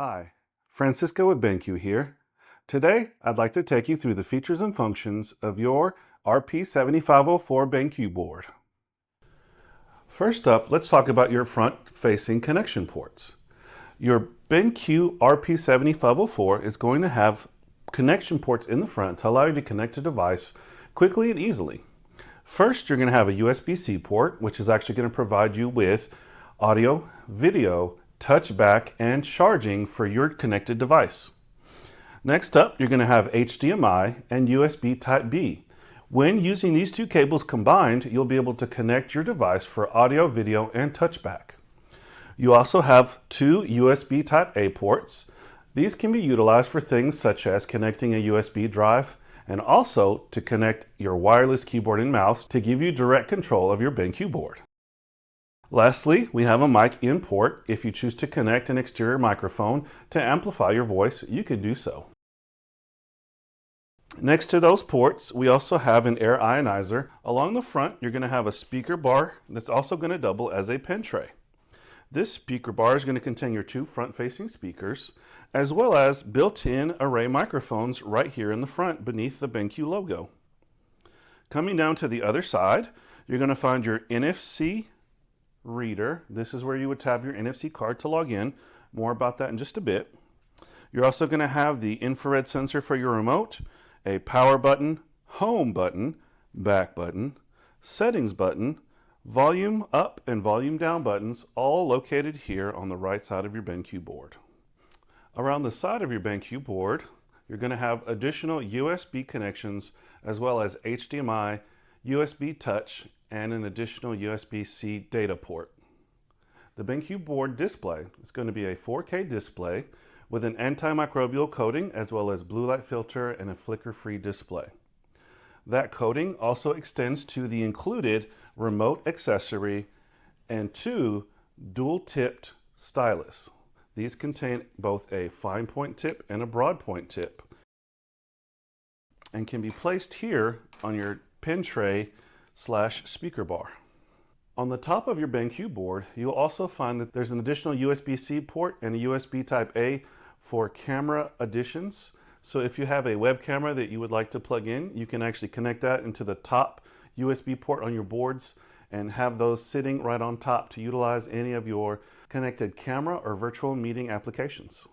Hi, Francisco with BenQ here. Today, I'd like to take you through the features and functions of your RP7504 BenQ board. First up, let's talk about your front-facing connection ports. Your BenQ RP7504 is going to have connection ports in the front to allow you to connect a device quickly and easily. First, you're going to have a USB-C port, which is actually going to provide you with audio, video, touchback, and charging for your connected device. Next up, you're going to have HDMI and USB Type-B. When using these two cables combined, you'll be able to connect your device for audio, video, and touchback. You also have two USB Type-A ports. These can be utilized for things such as connecting a USB drive and also to connect your wireless keyboard and mouse to give you direct control of your BenQ board. Lastly, we have a mic in port. If you choose to connect an exterior microphone to amplify your voice, you can do so. Next to those ports, we also have an air ionizer. Along the front, you're going to have a speaker bar that's also going to double as a pen tray. This speaker bar is going to contain your two front-facing speakers, as well as built-in array microphones right here in the front beneath the BenQ logo. Coming down to the other side, you're going to find your NFC reader. This is where you would tap your NFC card to log in. More about that in just a bit. You're also going to have the infrared sensor for your remote, a power button, home button, back button, settings button, volume up and volume down buttons, all located here on the right side of your BenQ board. Around the side of your BenQ board, you're going to have additional USB connections as well as HDMI, USB touch, and an additional USB-C data port. The BenQ board display is going to be a 4K display with an antimicrobial coating as well as blue light filter and a flicker-free display. That coating also extends to the included remote accessory and two dual-tipped stylus. These contain both a fine point tip and a broad point tip and can be placed here on your pen tray / speaker bar. On the top of your BenQ board, you'll also find that there's an additional USB-C port and a USB Type-A for camera additions. So if you have a web camera that you would like to plug in, you can actually connect that into the top USB port on your boards and have those sitting right on top to utilize any of your connected camera or virtual meeting applications.